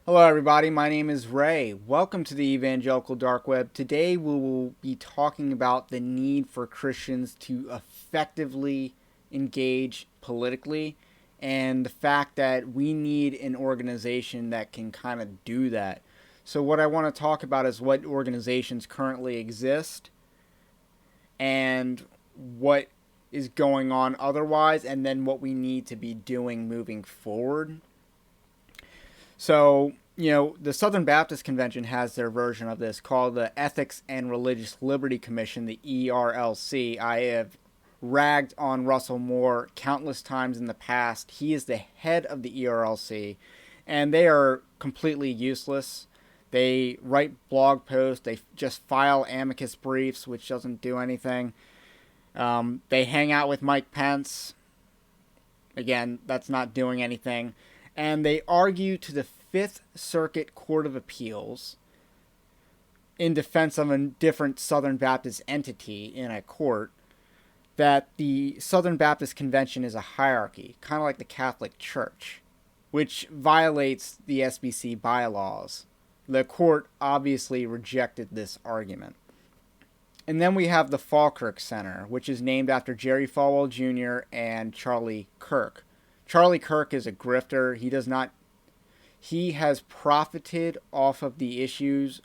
Hello, everybody. My name is Ray. Welcome to the Evangelical Dark Web. Today, we will be talking about the need for Christians to effectively engage politically and the fact that we need an organization that can kind of do that. So, what I want to talk about is what organizations currently exist and what is going on otherwise, and then what we need to be doing moving forward. So, the Southern Baptist Convention has their version of this called the Ethics and Religious Liberty Commission, the ERLC. I have ragged on Russell Moore countless times in the past. He is the head of the ERLC, and they are completely useless. They write blog posts, they just file amicus briefs, which doesn't do anything. They hang out with Mike Pence. Again, that's not doing anything. And they argue to the Fifth Circuit Court of Appeals in defense of a different Southern Baptist entity in a court that the Southern Baptist Convention is a hierarchy, kind of like the Catholic Church, which violates the SBC bylaws. The court obviously rejected this argument. And then we have the Falkirk Center, which is named after Jerry Falwell Jr. and Charlie Kirk. Charlie Kirk is a grifter. He has profited off of the issues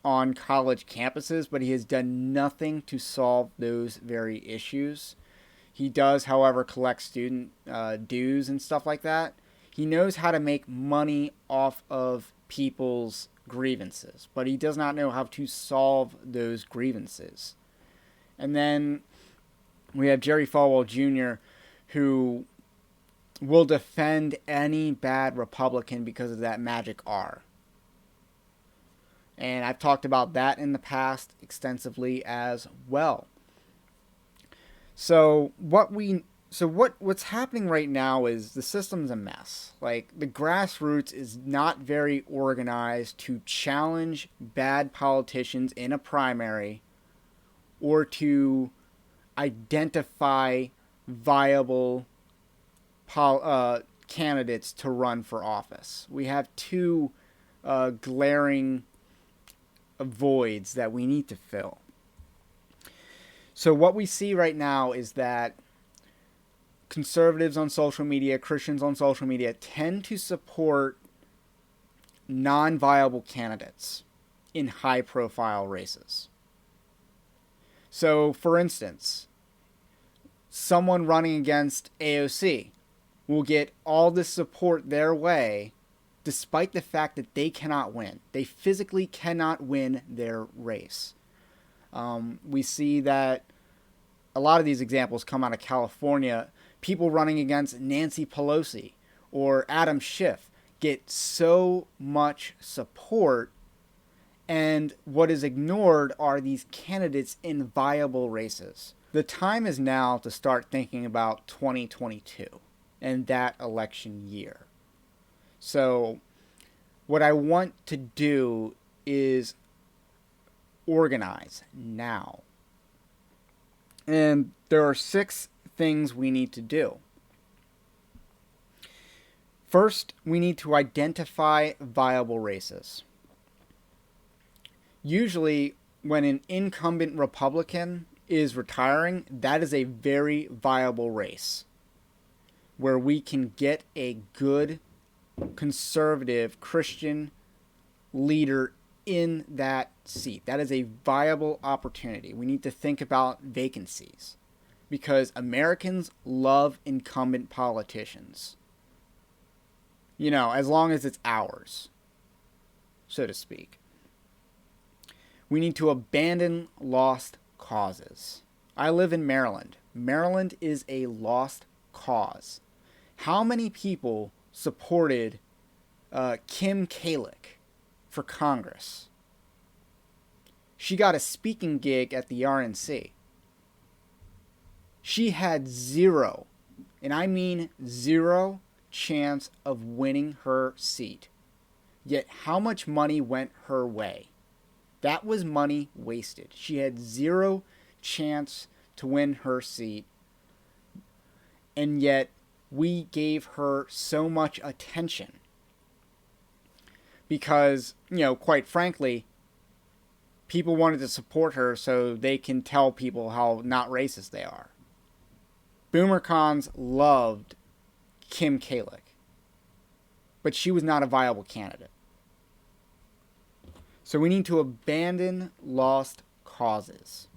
on college campuses, but he has done nothing to solve those very issues. He does, however, collect student dues and stuff like that. He knows how to make money off of people's grievances, but he does not know how to solve those grievances. And then we have Jerry Falwell Jr., who will defend any bad Republican because of that magic R. And I've talked about that in the past extensively as well. So what's happening right now is the system's a mess. Like, the grassroots is not very organized to challenge bad politicians in a primary or to identify viable candidates to run for office. We have two glaring voids that we need to fill. So what we see right now is that conservatives on social media, Christians on social media, tend to support non-viable candidates in high-profile races. So, for instance, someone running against AOC will get all the support their way despite the fact that they cannot win. They physically cannot win their race. We see that a lot of these examples come out of California. People running against Nancy Pelosi or Adam Schiff get so much support, and what is ignored are these candidates in viable races. The time is now to start thinking about 2022 and that election year. So what I want to do is organize now. And there are 6 things we need to do. First, we need to identify viable races. Usually, when an incumbent Republican is retiring, that is a very viable race where we can get a good conservative Christian leader in that seat. That is a viable opportunity. We need to think about vacancies because Americans love incumbent politicians. As long as it's ours, so to speak. We need to abandon lost causes. I live in Maryland. Maryland is a lost cause. How many people supported Kim Kalick for Congress? She got a speaking gig at the RNC. She had zero, and I mean zero, chance of winning her seat. Yet how much money went her way? That was money wasted. She had zero chance to win her seat, and yet we gave her so much attention. because, quite frankly, people wanted to support her so they can tell people how not racist they are. Boomer cons loved Kim Kalik, but she was not a viable candidate. So we need to abandon lost causes.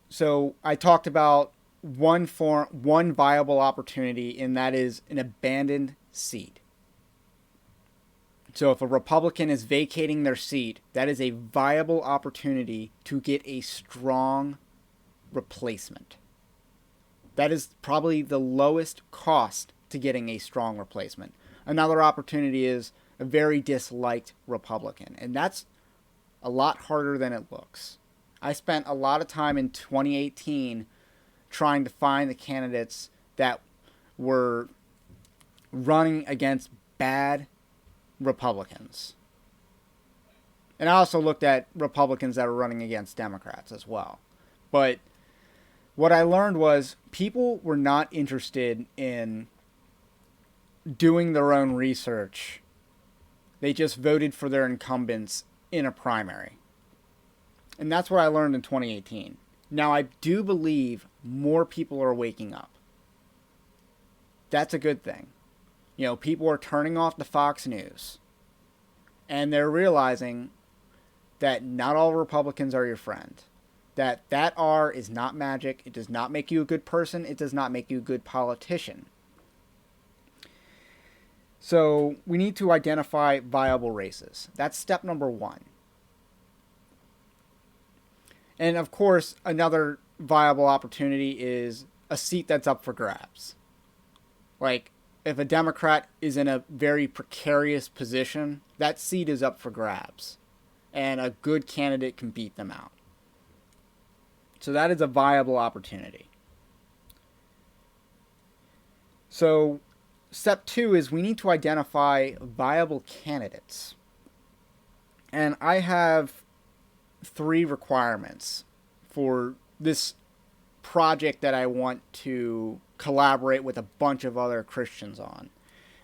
So I talked about one viable opportunity, and that is an abandoned seat. So if a Republican is vacating their seat, that is a viable opportunity to get a strong replacement. That is probably the lowest cost to getting a strong replacement. Another opportunity is a very disliked Republican, and that's a lot harder than it looks. I spent a lot of time in 2018 trying to find the candidates that were running against bad Republicans. And I also looked at Republicans that were running against Democrats as well. But what I learned was people were not interested in doing their own research. They just voted for their incumbents in a primary. And that's what I learned in 2018. Now, I do believe more people are waking up. That's a good thing. People are turning off the Fox News. And they're realizing that not all Republicans are your friend. That R is not magic. It does not make you a good person. It does not make you a good politician. So we need to identify viable races. That's step number 1. And of course, another viable opportunity is a seat that's up for grabs. Like, if a Democrat is in a very precarious position, that seat is up for grabs. And a good candidate can beat them out. So that is a viable opportunity. So step 2 is we need to identify viable candidates. And I have 3 requirements for this project that I want to collaborate with a bunch of other Christians on.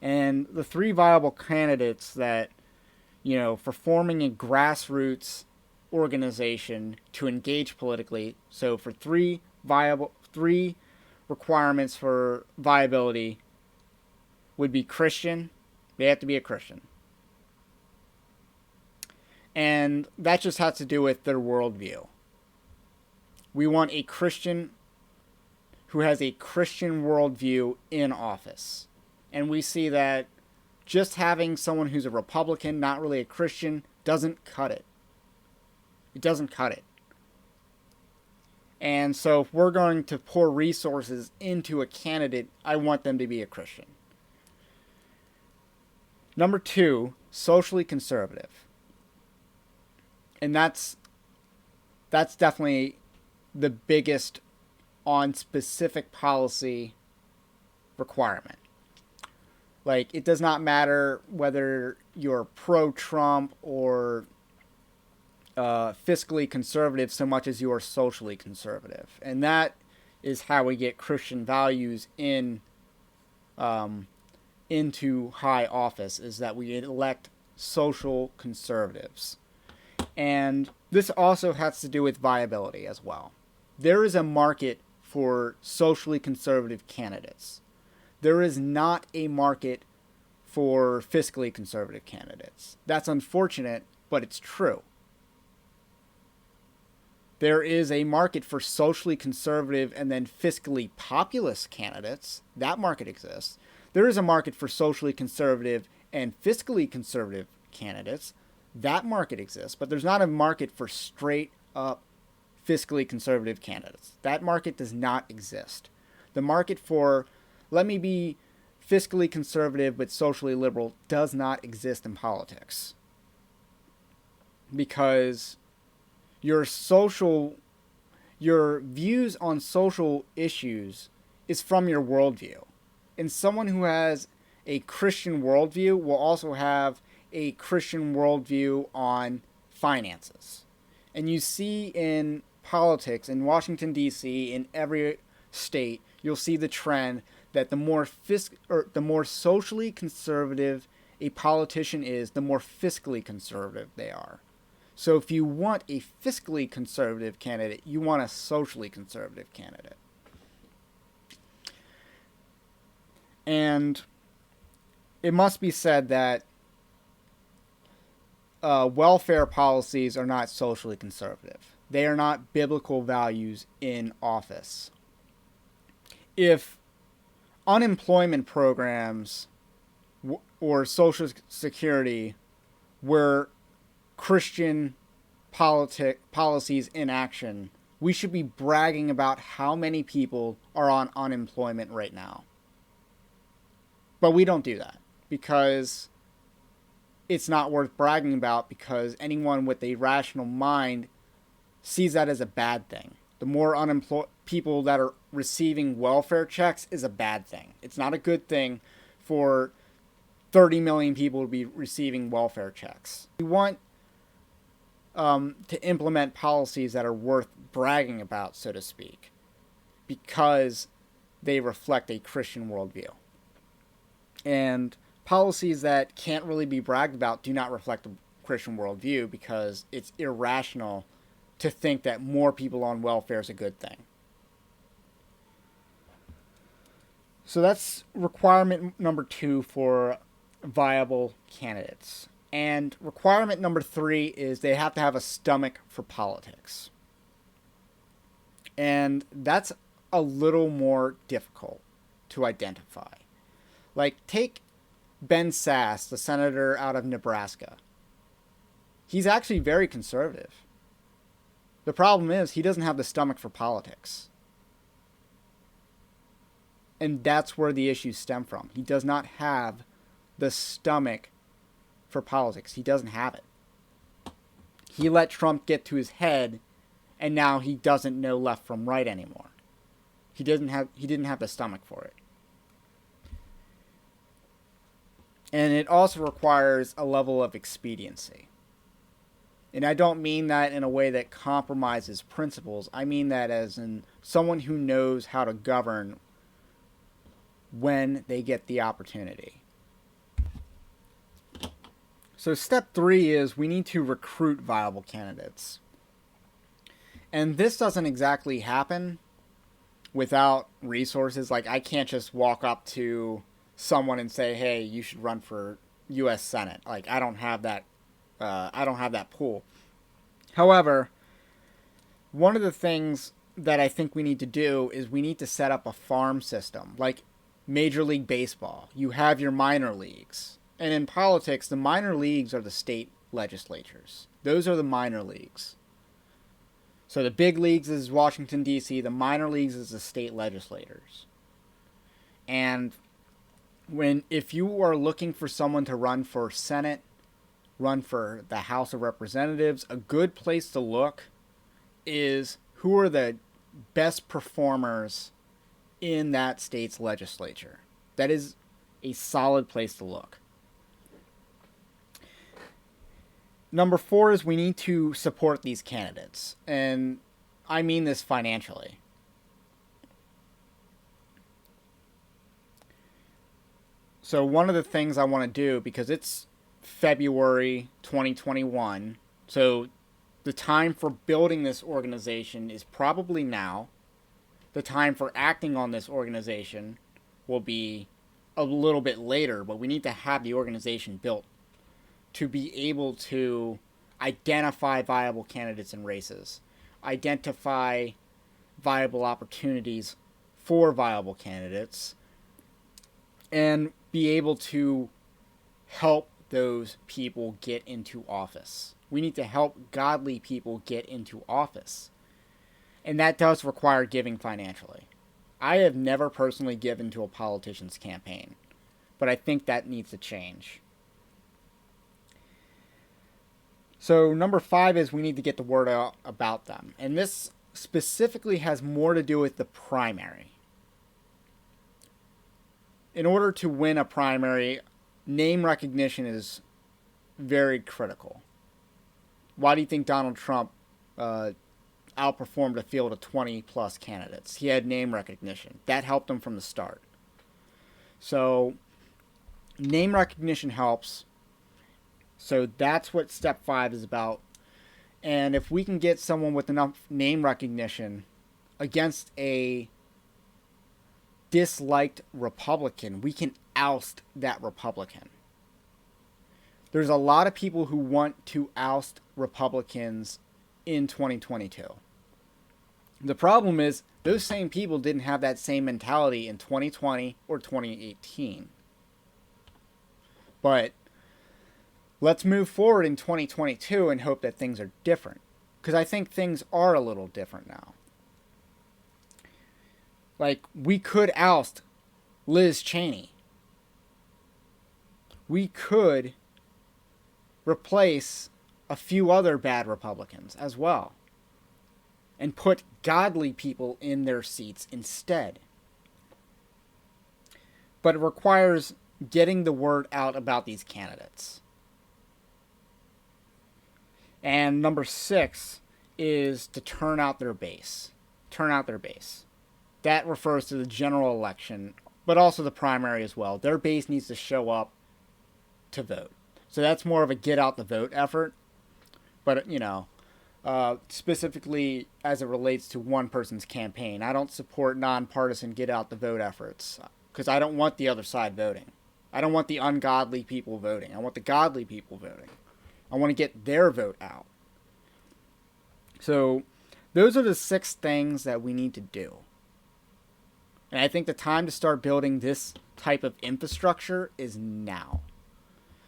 And the 3 viable candidates that, for forming a grassroots organization to engage politically. So for 3 requirements for viability would be Christian. They have to be a Christian. And that just has to do with their worldview. We want a Christian who has a Christian worldview in office. And we see that just having someone who's a Republican, not really a Christian, doesn't cut it. It doesn't cut it. And so if we're going to pour resources into a candidate, I want them to be a Christian. Number 2, socially conservative. And that's definitely the biggest on specific policy requirement. Like, it does not matter whether you're pro-Trump or fiscally conservative so much as you are socially conservative. And that is how we get Christian values into high office, is that we elect social conservatives. And this also has to do with viability as well. There is a market for socially conservative candidates. There is not a market for fiscally conservative candidates. That's unfortunate, but it's true. There is a market for socially conservative and then fiscally populist candidates. That market exists. There is a market for socially conservative and fiscally conservative candidates. That market exists. But there's not a market for straight up fiscally conservative candidates. That market does not exist. The market for, let me be fiscally conservative but socially liberal, does not exist in politics. Because your views on social issues is from your worldview. And someone who has a Christian worldview will also have a Christian worldview on finances. And you see in politics, in Washington, D.C., in every state, you'll see the trend that the more socially conservative a politician is, the more fiscally conservative they are. So if you want a fiscally conservative candidate, you want a socially conservative candidate. And it must be said that welfare policies are not socially conservative. They are not biblical values in office. If unemployment programs or Social Security were Christian policies in action, we should be bragging about how many people are on unemployment right now. But we don't do that because it's not worth bragging about, because anyone with a rational mind sees that as a bad thing. The more unemployed people that are receiving welfare checks is a bad thing. It's not a good thing for 30 million people to be receiving welfare checks. We want to implement policies that are worth bragging about, so to speak, because they reflect a Christian worldview. And policies that can't really be bragged about do not reflect a Christian worldview, because it's irrational to think that more people on welfare is a good thing. So that's requirement number 2 for viable candidates. And requirement number 3 is they have to have a stomach for politics. And that's a little more difficult to identify. Like, take Ben Sasse, the senator out of Nebraska. He's actually very conservative. The problem is he doesn't have the stomach for politics. And that's where the issues stem from. He does not have the stomach for politics. He doesn't have it. He let Trump get to his head, and now he doesn't know left from right anymore. He didn't have the stomach for it. And it also requires a level of expediency. And I don't mean that in a way that compromises principles. I mean that as in someone who knows how to govern when they get the opportunity. So step 3 is we need to recruit viable candidates. And this doesn't exactly happen without resources. Like, I can't just walk up to someone and say, hey, you should run for U.S. Senate. Like, I don't have that pool. However, one of the things that I think we need to do is we need to set up a farm system, like Major League Baseball. You have your minor leagues. And in politics, the minor leagues are the state legislatures. Those are the minor leagues. So the big leagues is Washington, D.C. The minor leagues is the state legislators. And if you are looking for someone to run for Senate, run for the House of Representatives, a good place to look is who are the best performers in that state's legislature. That is a solid place to look. Number 4 is we need to support these candidates. And I mean this financially. So one of the things I want to do, because it's February 2021, so the time for building this organization is probably now. The time for acting on this organization will be a little bit later, but we need to have the organization built to be able to identify viable candidates in races, identify viable opportunities for viable candidates, and be able to help those people get into office. We need to help godly people get into office. And that does require giving financially. I have never personally given to a politician's campaign, but I think that needs to change. So number 5 is we need to get the word out about them. And this specifically has more to do with the primary. In order to win a primary, name recognition is very critical. Why do you think Donald Trump outperformed a field of 20 plus candidates? He had name recognition. That helped him from the start. So name recognition helps. So that's what step 5 is about. And if we can get someone with enough name recognition against a disliked Republican, we can oust that Republican. There's a lot of people who want to oust Republicans in 2022. The problem is those same people didn't have that same mentality in 2020 or 2018. But let's move forward in 2022 and hope that things are different. Because I think things are a little different now. Like, we could oust Liz Cheney. We could replace a few other bad Republicans as well. And put godly people in their seats instead. But it requires getting the word out about these candidates. And number 6 is to turn out their base. Turn out their base. That refers to the general election, but also the primary as well. Their base needs to show up to vote. So that's more of a get out the vote effort. But, specifically as it relates to one person's campaign, I don't support nonpartisan get out the vote efforts because I don't want the other side voting. I don't want the ungodly people voting. I want the godly people voting. I want to get their vote out. So those are the 6 things that we need to do. And I think the time to start building this type of infrastructure is now.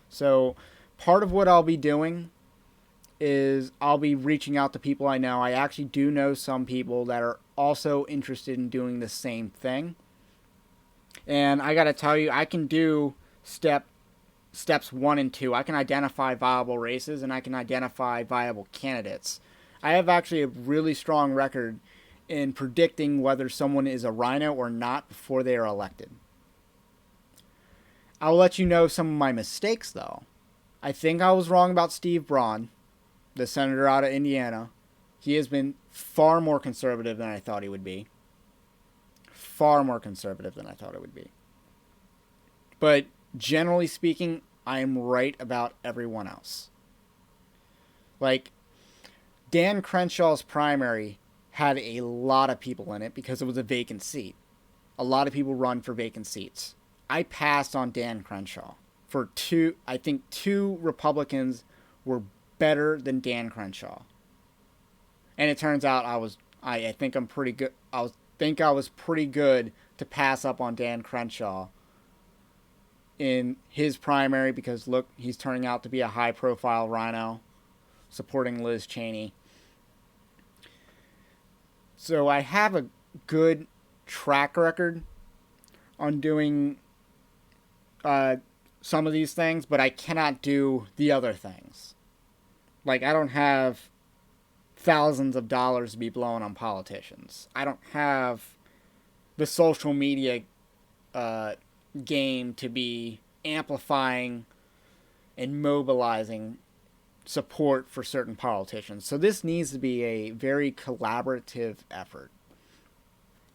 So part of what I'll be doing is I'll be reaching out to people I know. I actually do know some people that are also interested in doing the same thing. And I got to tell you, I can do steps 1 and 2. I can identify viable races and I can identify viable candidates. I have actually a really strong record in predicting whether someone is a rhino or not before they are elected. I'll let you know some of my mistakes, though. I think I was wrong about Steve Braun, the senator out of Indiana. He has been far more conservative than I thought he would be. Far more conservative than I thought it would be. But generally speaking, I am right about everyone else. Like, Dan Crenshaw's primary had a lot of people in it because it was a vacant seat. A lot of people run for vacant seats. I passed on Dan Crenshaw for I think two Republicans were better than Dan Crenshaw. And it turns out I think I'm pretty good. I was pretty good to pass up on Dan Crenshaw in his primary because look, he's turning out to be a high-profile rhino supporting Liz Cheney. So I have a good track record on doing some of these things, but I cannot do the other things. Like, I don't have thousands of dollars to be blown on politicians. I don't have the social media game to be amplifying and mobilizing support for certain politicians. So this needs to be a very collaborative effort.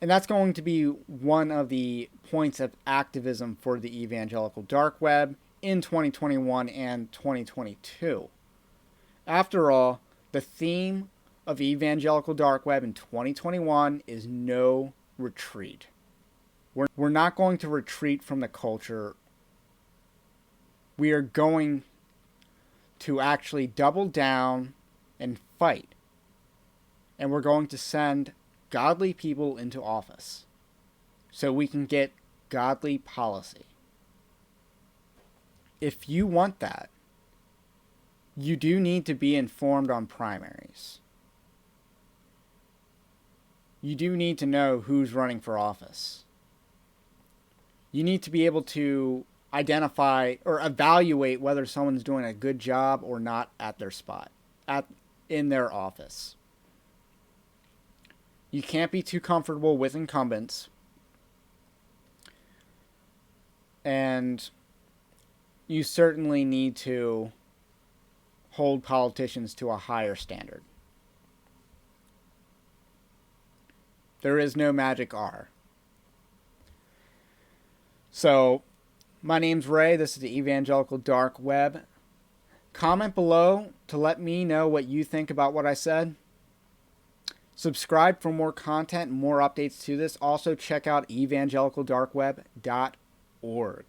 And that's going to be one of the points of activism for the evangelical dark web in 2021 and 2022. After all, the theme of evangelical dark web in 2021 is no retreat. We're not going to retreat from the culture. We are going to actually double down and fight. And we're going to send godly people into office so we can get godly policy. If you want that, you do need to be informed on primaries. You do need to know who's running for office. You need to be able to identify or evaluate whether someone's doing a good job or not at their spot, in their office. You can't be too comfortable with incumbents. And you certainly need to hold politicians to a higher standard. There is no magic R. So, my name's Ray. This is the Evangelical Dark Web. Comment below to let me know what you think about what I said. Subscribe for more content and more updates to this. Also, check out evangelicaldarkweb.org.